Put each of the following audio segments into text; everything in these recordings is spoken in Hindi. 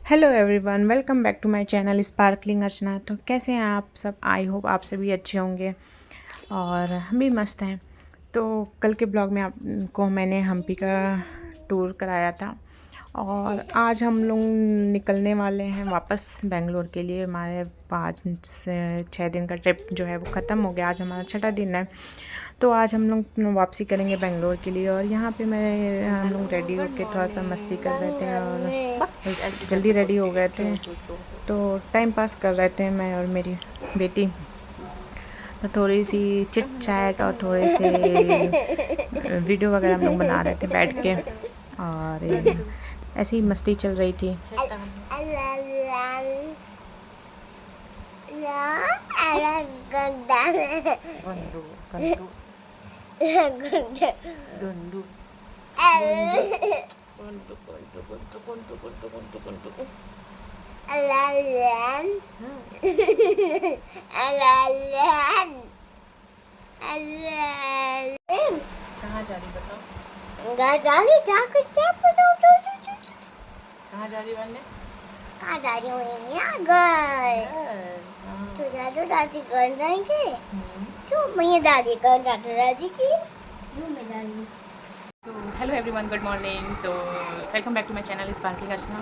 Hello everyone, welcome back to my channel sparkling Archana. तो कैसे हैं आप सब? आई होप आप सभी अच्छे होंगे और हम भी मस्त हैं। तो कल के ब्लॉग में आपको मैंने हम्पी का टूर कराया था और आज हम लोग निकलने वाले हैं वापस बेंगलोर के लिए। हमारे 5 से 6 दिन का ट्रिप जो है वो ख़त्म हो गया। आज हमारा 6ठा दिन है। तो आज हम लोग वापसी करेंगे बेंगलोर के लिए और यहाँ पे हम लोग रेडी होके थोड़ा सा मस्ती कर रहे थे और बस जल्दी रेडी हो गए थे। तो टाइम पास कर रहे थे मैं और मेरी बेटी। तो थोड़ी सी चिट चैट और थोड़े से वीडियो वगैरह हम लोग बना रहे थे बैठ के और ऐसी ही मस्ती चल रही थी। कहाँ जा रही बताओ? कहाँ जा रही कहाँ जा रही बनने? कहाँ जा रही हूँ यहाँ घर तो दादू दादी घर जाएंगे तो मैं दादी घर दादू दादी की मैं जाएंगी। तो हेलो एवरीवन, गुड मॉर्निंग। तो welcome back to my channel sparkling Archana.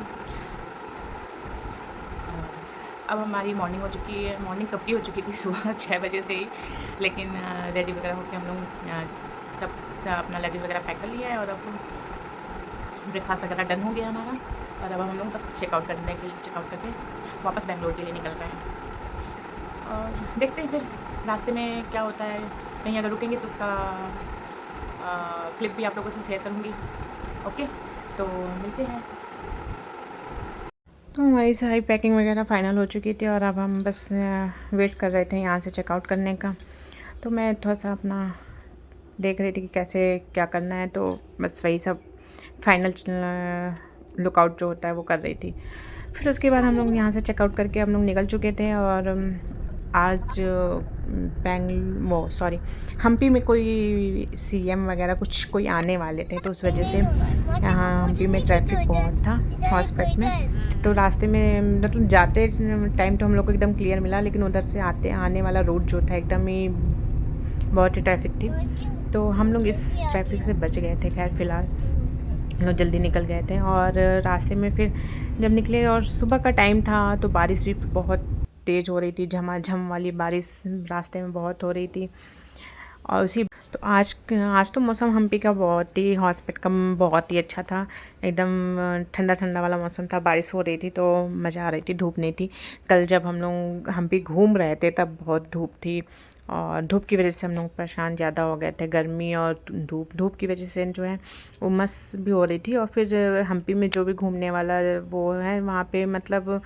अब हमारी मॉर्निंग हो चुकी है। मॉर्निंग कब की हो चुकी थी? सुबह 6 बजे से ही। लेकिन रेडी वगैरह होकर हम लोग सब अपना लगेज वगैरह पैक कर लिया है और अब ब्रेकफास्ट वगैरह डन हो गया हमारा और अब हम लोग बस चेकआउट करके वापस बेंगलोर के लिए निकल रहे हैं। और देखते हैं फिर रास्ते में क्या होता है। कहीं अगर रुकेंगे तो उसका क्लिप भी आप लोगों से शेयर करूँगी। ओके, तो मिलते हैं। तो हमारी सारी पैकिंग वगैरह फ़ाइनल हो चुकी थी और अब हम बस वेट कर रहे थे यहाँ से चेकआउट करने का। तो मैं थोड़ा सा अपना देख रही थी कि कैसे क्या करना है। तो बस वही सब फाइनल लुकआउट जो होता है वो कर रही थी। फिर उसके बाद हम लोग यहाँ से चेकआउट करके हम लोग निकल चुके थे और आज हम्पी में कोई सीएम वगैरह कोई आने वाले थे। तो उस वजह से यहाँ हम्पी में ट्रैफिक बहुत था हॉस्पिटल में। तो रास्ते में मतलब जाते टाइम तो हम लोग को एकदम क्लियर मिला, लेकिन उधर से आने वाला रोड जो था एकदम ही बहुत ही ट्रैफिक थी। तो हम लोग इस ट्रैफिक से बच गए थे। खैर फ़िलहाल हम लोग जल्दी निकल गए थे और रास्ते में फिर जब निकले और सुबह का टाइम था तो बारिश भी बहुत तेज़ हो रही थी। झमाझम वाली बारिश रास्ते में बहुत हो रही थी। और तो आज तो मौसम हम्पी का बहुत ही हॉस्पिटल का बहुत ही अच्छा था। एकदम ठंडा ठंडा वाला मौसम था। बारिश हो रही थी तो मज़ा आ रही थी, धूप नहीं थी। कल जब हम लोग हम्पी घूम रहे थे तब बहुत धूप थी और धूप की वजह से हम लोग परेशान ज़्यादा हो गए थे। गर्मी और धूप की वजह से जो है उमस भी हो रही थी। और फिर हम्पी में जो भी घूमने वाला वो है वहाँ पे मतलब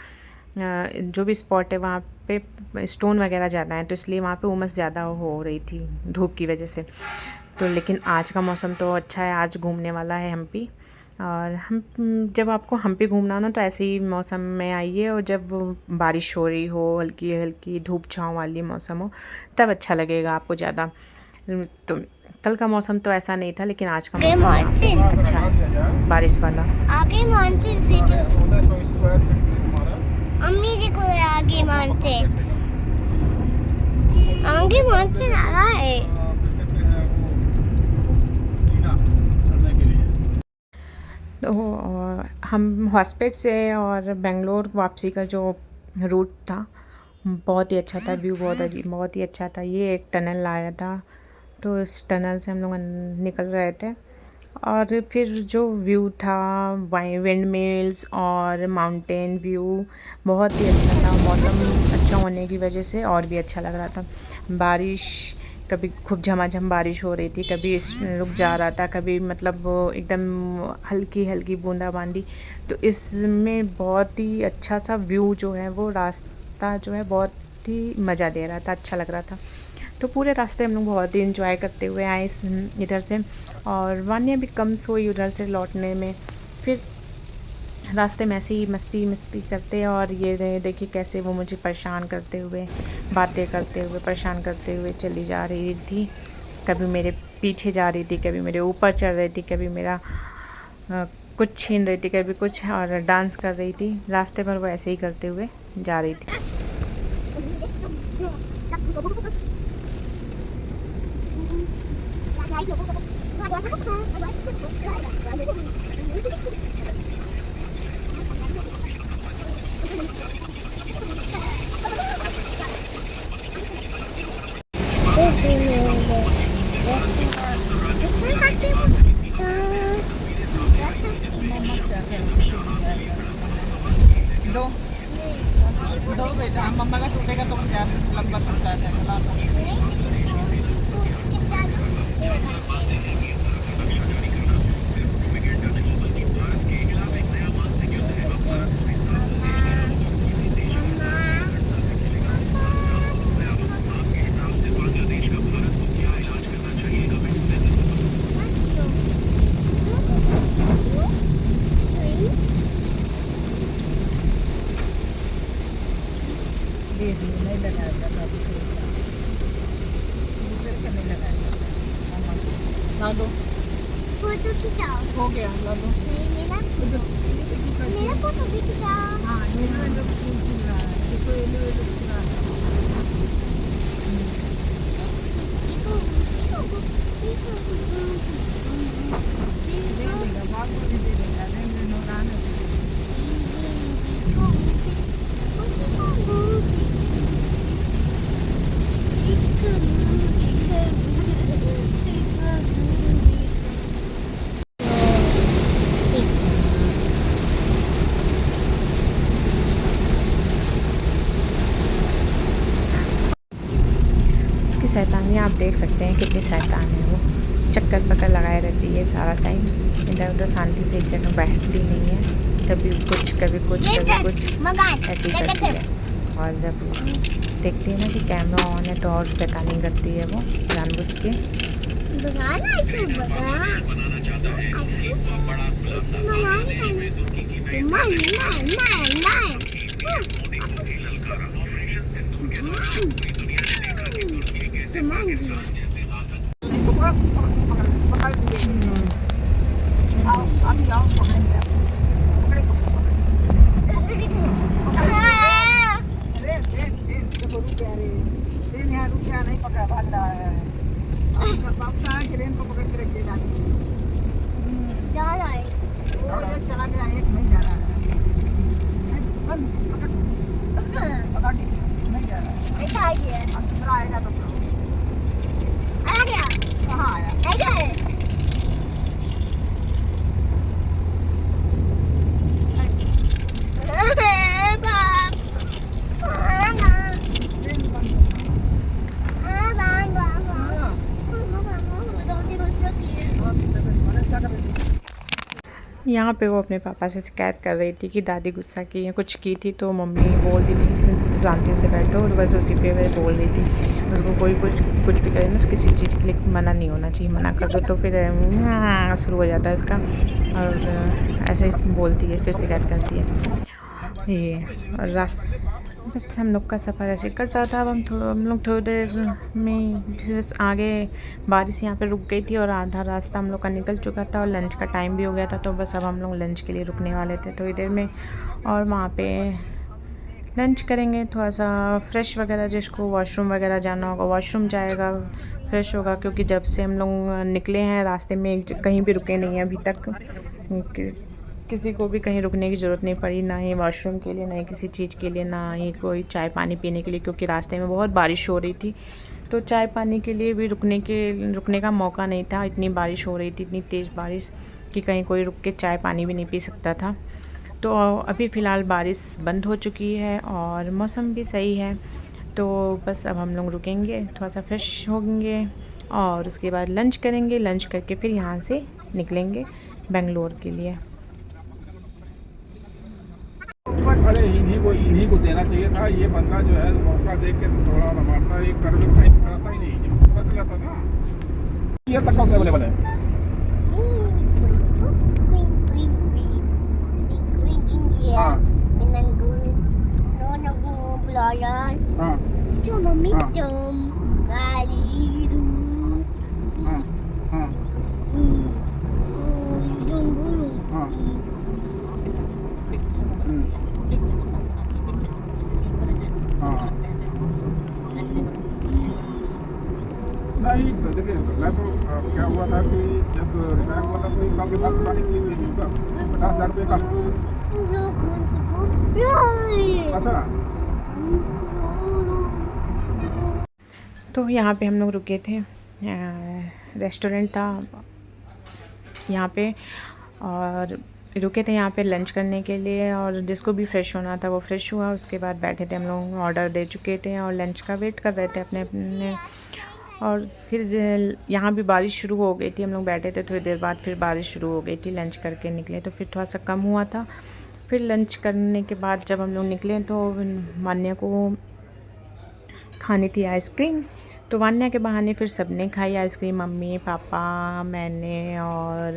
जो भी स्पॉट है वहाँ पे स्टोन वगैरह ज़्यादा हैं, तो इसलिए वहाँ पे उमस ज़्यादा हो रही थी धूप की वजह से। तो लेकिन आज का मौसम तो अच्छा है, आज घूमने वाला है हम्पी। और हम जब आपको हम्पी घूमना हो ना तो ऐसे ही मौसम में आइए और जब बारिश हो रही हो, हल्की हल्की धूप छाँव वाली मौसम हो, तब अच्छा लगेगा आपको ज़्यादा। तो कल का मौसम तो ऐसा नहीं था, लेकिन आज का मौसम अच्छा है, बारिश वाला। आगे मानसिन वीडियो अम्मी जी को आगे मानसिन आ रहा है। तो हम हॉस्पिटल से और बेंगलोर वापसी का जो रूट था बहुत ही अच्छा था। व्यू बहुत ही अच्छा था। ये एक टनल आया था तो इस टनल से हम लोग निकल रहे थे और फिर जो व्यू था विंड मिल्स और माउंटेन व्यू बहुत ही अच्छा था। मौसम अच्छा होने की वजह से और भी अच्छा लग रहा था। बारिश कभी खूब झमाझम बारिश हो रही थी, कभी रुक जा रहा था, कभी मतलब एकदम हल्की हल्की बूंदाबांदी। तो इसमें बहुत ही अच्छा सा व्यू जो है वो रास्ता जो है बहुत ही मज़ा दे रहा था, अच्छा लग रहा था। तो पूरे रास्ते हम लोग बहुत ही इंजॉय करते हुए आए इधर से और वानिया भी कम सोई उधर से लौटने में। फिर रास्ते में ऐसे ही मस्ती करते और ये देखिए कैसे वो मुझे परेशान करते हुए बातें करते हुए परेशान करते हुए चली जा रही थी। कभी मेरे पीछे जा रही थी, कभी मेरे ऊपर चढ़ रही थी, कभी मेरा कुछ छीन रही थी, कभी कुछ, और डांस कर रही थी। रास्ते भर वो ऐसे ही करते हुए जा रही थी। दो दो बेटा, मम्मा का टूटेगा तो क्या लंबा खर्चा जाएगा। नहीं लगाएगा, ला दो, फोटो खिंचाओ। हो गया, ला दो। मेरा फोटो भी खिंचाओ। हाँ, ये लोग फूल खिल रहा है, देखो ये लोग खिल रहा है। दे देगा, बाग को भी दे देगा, नहीं नौरान है। उसकी शैतानी आप देख सकते हैं, कितनी शैतान है वो। चक्कर पक्कर लगाए रहती है सारा टाइम, इधर उधर शांति से एक जगह बैठती नहीं है। कभी कुछ कभी कुछ कभी कुछ ऐसे ही करती है। और जब देखती है ना कि कैमरा ऑन है तो और शैतानी करती है वो जानबूझ के। आओ, अभी आओ, पकड़ेंगे आप। देखो रुक गया रे, ट्रेन यहाँ रुक गया, नहीं पकड़ा, भाग रहा है। बाप कहा कि ट्रेन को पकड़ के रखिए गाड़ी। और ये चला गया, एक नहीं जा रहा है। पकड़ नहीं जा रहा है। अब दूसरा आएगा तो कहाँ आया? यहाँ पे वो अपने पापा से शिकायत कर रही थी कि दादी गुस्सा की है, कुछ की थी तो मम्मी बोल दी थी कि शांति से बैठो, और बस उसी पे वह बोल रही थी। उसको कोई कुछ भी करे ना तो किसी चीज़ के लिए मना नहीं होना चाहिए, मना कर दो तो फिर शुरू हो जाता है उसका, और ऐसे ही बोलती है, फिर शिकायत करती है। ये रास्ते बस हम लोग का सफ़र ऐसे कट रहा था। अब हम लोग थोड़ी देर में बस आगे बारिश यहाँ पे रुक गई थी और आधा रास्ता हम लोग का निकल चुका था और लंच का टाइम भी हो गया था। तो बस अब हम लोग लंच के लिए रुकने वाले थे थोड़ी देर में, और वहाँ पे लंच करेंगे, थोड़ा सा फ्रेश वगैरह, जिसको वॉशरूम वगैरह जाना होगा वॉशरूम जाएगा, फ्रेश होगा। क्योंकि जब से हम लोग निकले हैं रास्ते में कहीं भी रुके नहीं हैं अभी तक। किसी को भी कहीं रुकने की ज़रूरत नहीं पड़ी, ना ही वॉशरूम के लिए, ना ही किसी चीज़ के लिए, ना ही कोई चाय पानी पीने के लिए, क्योंकि रास्ते में बहुत बारिश हो रही थी। तो चाय पानी के लिए भी रुकने का मौका नहीं था, इतनी बारिश हो रही थी, इतनी तेज़ बारिश कि कहीं कोई रुक के चाय पानी भी नहीं पी सकता था। तो अभी फ़िलहाल बारिश बंद हो चुकी है और मौसम भी सही है। तो बस अब हम लोग रुकेंगे, थोड़ा सा फ्रेश होंगे और उसके बाद लंच करेंगे। लंच करके फिर यहाँ से निकलेंगे बेंगलोर के लिए। अरे इन्हीं को देना चाहिए था। ये बंदा जो है मौका देख के थोड़ा मारता, ये कर भी कहीं कराता ही नहीं, जब पता चला था ना। ये तक का अवेलेबल है। हाँ हाँ हाँ हाँ हाँ मैं तो क्या हुआ था कि जब रिटायर हुआ था तो 1 साल के बाद पुरानी किस बेसिस पर 50,000 रुपये का। अच्छा। तो यहाँ पे हम लोग रुके थे, रेस्टोरेंट था यहाँ पे, और रुके थे यहाँ पे लंच करने के लिए, और जिसको भी फ्रेश होना था वो फ्रेश हुआ। उसके बाद बैठे थे, हम लोग ऑर्डर दे चुके थे और लंच का वेट कर रहे थे अपने अपने। और फिर यहाँ भी बारिश शुरू हो गई थी, हम लोग बैठे थे, थोड़ी देर बाद फिर बारिश शुरू हो गई थी। लंच करके निकले तो फिर थोड़ा सा कम हुआ था। फिर लंच करने के बाद जब हम लोग निकले तो मान्या को खानी थी आइसक्रीम, तो वान्या के बहाने फिर सबने खाई आइसक्रीम, मम्मी पापा मैंने और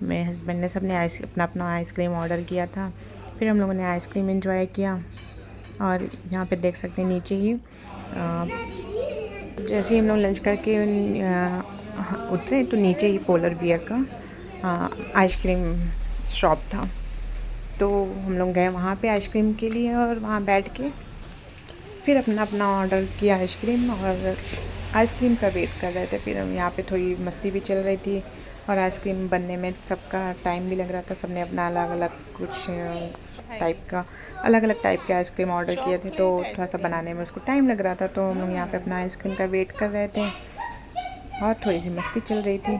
मेरे हस्बैंड ने, सबने अपना अपना आइसक्रीम ऑर्डर किया था। फिर हम लोगों ने आइसक्रीम एंजॉय किया। और यहाँ पे देख सकते हैं नीचे ही जैसे ही हम लोग लंच करके उतरे तो नीचे ही पोलर बियर का आइसक्रीम शॉप था। तो हम लोग गए वहाँ पे आइसक्रीम के लिए और वहाँ बैठ के फिर अपना अपना ऑर्डर किया आइसक्रीम, और आइसक्रीम का वेट कर रहे थे। फिर हम यहाँ पे थोड़ी मस्ती भी चल रही थी और आइसक्रीम बनने में सबका टाइम भी लग रहा था। सबने अपना अलग अलग कुछ अलग अलग टाइप के आइसक्रीम ऑर्डर किए थे, तो थोड़ा सा बनाने में उसको टाइम लग रहा था। तो हम लोग यहाँ पे अपना आइसक्रीम का वेट कर रहे थे और थोड़ी सी मस्ती चल रही थी।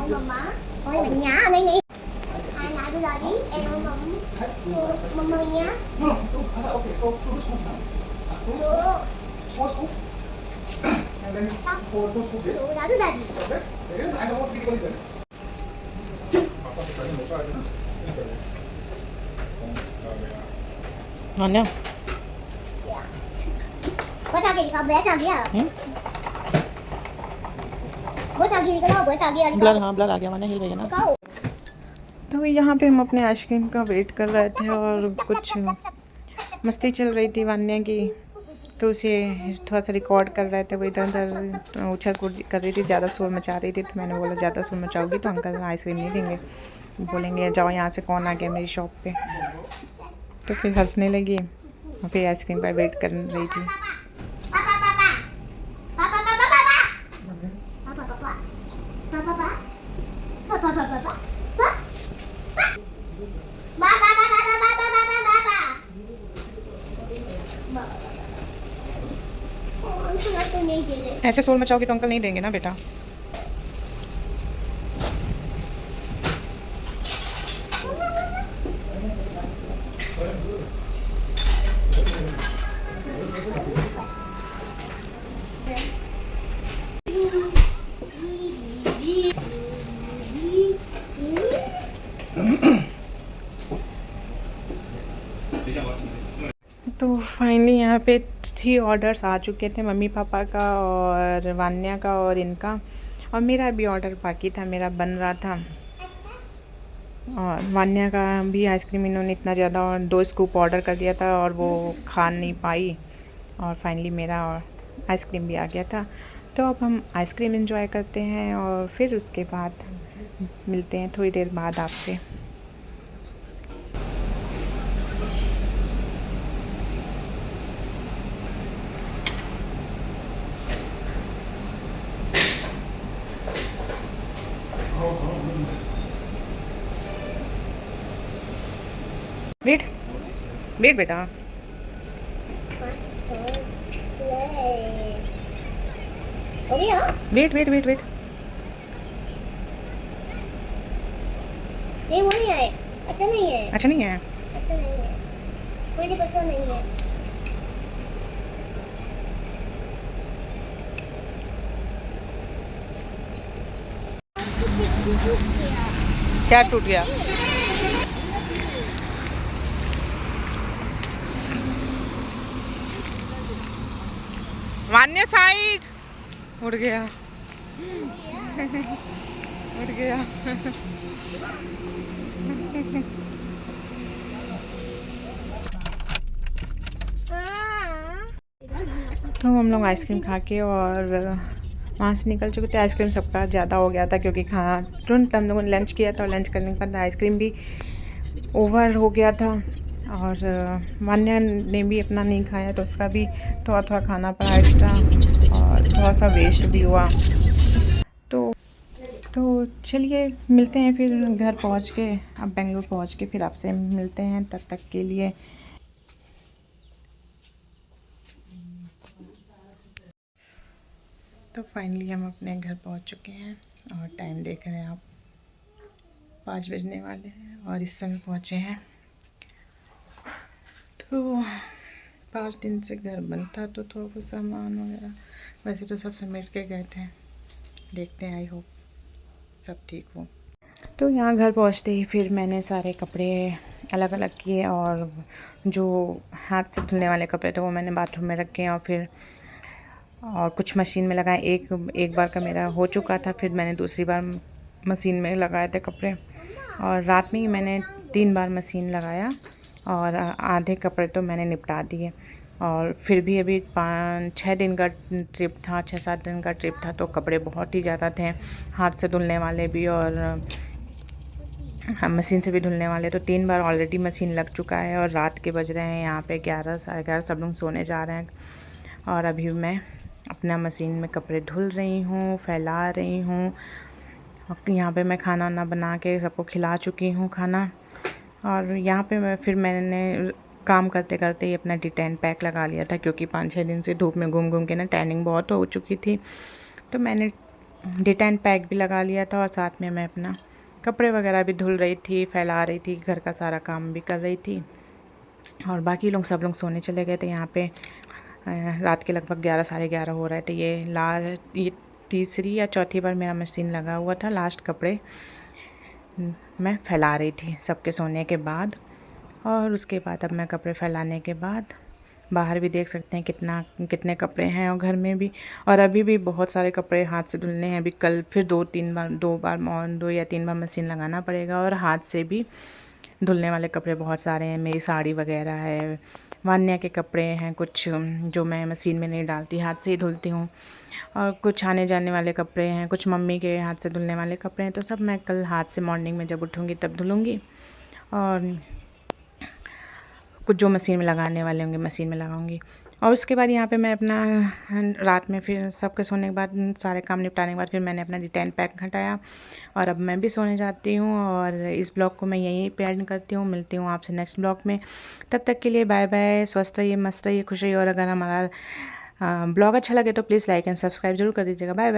Mama, ôi mình nhá đây nè. Hai lá đưa ra đi, em không mama nhá. Ngon nhá. Bữa chào kìa, bé chào kìa. Bữa chào kìa cái đâu, bữa chào kìa. Blur, हाँ ब्लर आ गया, मैंने हिल गई है ना। तो यहाँ पे हम अपने आइसक्रीम का वेट कर रहे थे और कुछ मस्ती चल रही थी वान्या की, तो उसे थोड़ा सा रिकॉर्ड कर रहे थे। वो इधर उधर उछल कूद कर रही थी, ज़्यादा शोर मचा रही थी। तो मैंने बोला ज़्यादा शोर मचाओगी तो अंकल आइसक्रीम नहीं देंगे, बोलेंगे जाओ यहाँ से, कौन आ गया मेरी शॉप पे। तो फिर हंसने लगी और फिर आइसक्रीम का वेट कर रही थी। ऐसे शोर मचाओगे तो अंकल नहीं देंगे ना बेटा। तो फाइनली यहाँ पे 3 ऑर्डर्स आ चुके थे, मम्मी पापा का और वान्या का और इनका, और मेरा भी ऑर्डर बाकी था, मेरा बन रहा था। और वान्या का भी आइसक्रीम इन्होंने इतना ज़्यादा और 2 स्कूप ऑर्डर कर दिया था और वो खा नहीं पाई, और फाइनली मेरा आइसक्रीम भी आ गया था। तो अब हम आइसक्रीम एंजॉय करते हैं और फिर उसके बाद मिलते हैं थोड़ी देर बाद आपसे। वेट वेट बेटा, हो गया? Wait wait wait wait. नहीं वो नहीं है, अच्छा नहीं है, अच्छा नहीं है। अच्छा नहीं है, मुझे पसंद नहीं है। क्या टूट गया? वान्या साइड उड़ गया। उड़ गया। तो हम लोग आइसक्रीम खा के और वहाँ से निकल चुके थे। आइसक्रीम सबका ज़्यादा हो गया था क्योंकि खाना तुरंत हम लोगों ने लंच किया था और लंच करने के बाद आइसक्रीम भी ओवर हो गया था। और मान्या ने भी अपना नहीं खाया तो उसका भी थोड़ा थोड़ा खाना पड़ा एक्स्ट्रा और थोड़ा सा वेस्ट भी हुआ। तो चलिए मिलते हैं फिर घर पहुंच के। अब बेंगलुरु पहुंच के फिर आपसे मिलते हैं, तब तक के लिए तो फाइनली हम अपने घर पहुंच चुके हैं और टाइम देख रहे हैं आप 5 बजने वाले हैं और इस समय पहुंचे हैं। तो 5 दिन से घर बंद था तो थोड़ा बहुत सामान वगैरह वैसे तो सब समेट के गए थे। देखते हैं, आई होप सब ठीक हो। तो यहाँ घर पहुँचते ही फिर मैंने सारे कपड़े अलग अलग किए और जो हाथ से धुलने वाले कपड़े थे वो मैंने बाथरूम में रखे और कुछ मशीन में लगाए। एक बार का मेरा हो चुका था, फिर मैंने दूसरी बार मशीन में लगाए थे कपड़े और रात में ही मैंने 3 बार मशीन लगाया और आधे कपड़े तो मैंने निपटा दिए। और फिर भी अभी 5-6 दिन का ट्रिप था, 6-7 दिन का ट्रिप था तो कपड़े बहुत ही ज़्यादा थे, हाथ से धुलने वाले भी और मशीन से भी धुलने वाले। तो 3 बार ऑलरेडी मशीन लग चुका है और रात के बज रहे हैं यहाँ पे 11 साढ़े 11, सब लोग सोने जा रहे हैं और अभी मैं अपना मशीन में कपड़े धुल रही हूँ, फैला रही हूँ। और यहाँ पे मैं खाना वाना बना के सबको खिला चुकी हूँ खाना। और यहाँ पे मैंने काम करते करते ही अपना डिटेन पैक लगा लिया था क्योंकि 5-6 दिन से धूप में घूम घूम के ना टैनिंग बहुत हो चुकी थी। तो मैंने डिटेन पैक भी लगा लिया था और साथ में मैं अपना कपड़े वगैरह भी धुल रही थी, फैला रही थी, घर का सारा काम भी कर रही थी। और बाकी सब लोग सोने चले गए थे। यहाँ पे रात के लगभग 11 साढ़े 11 हो रहे थे। ये तीसरी या चौथी बार मेरा मशीन लगा हुआ था। लास्ट कपड़े मैं फैला रही थी सबके सोने के बाद। और उसके बाद अब मैं कपड़े फैलाने के बाद बाहर भी देख सकते हैं कितने कपड़े हैं और घर में भी। और अभी भी बहुत सारे कपड़े हाथ से धुलने हैं। अभी कल फिर 2 या 3 बार मशीन लगाना पड़ेगा और हाथ से भी धुलने वाले कपड़े बहुत सारे हैं। मेरी साड़ी वगैरह है, वान्या के कपड़े हैं कुछ जो मैं मशीन में नहीं डालती, हाथ से ही धुलती हूँ। और कुछ आने जाने वाले कपड़े हैं, कुछ मम्मी के हाथ से धुलने वाले कपड़े हैं। तो सब मैं कल हाथ से मॉर्निंग में जब उठूँगी तब धुलूँगी और कुछ जो मशीन में लगाने वाले होंगे मशीन में लगाऊंगी। और उसके बाद यहाँ पे मैं अपना रात में फिर सबके सोने के बाद सारे काम निपटाने के बाद फिर मैंने अपना डिटेन पैक हटाया और अब मैं भी सोने जाती हूँ। और इस ब्लॉग को मैं यहीं पे एंड करती हूँ। मिलती हूँ आपसे नेक्स्ट ब्लॉग में। तब तक के लिए बाय बाय। स्वस्थ रहिए, मस्त रहिए, खुश रहिए। और अगर हमारा ब्लॉग अच्छा लगे तो प्लीज़ लाइक एंड सब्सक्राइब जरूर कर दीजिएगा। Bye bye.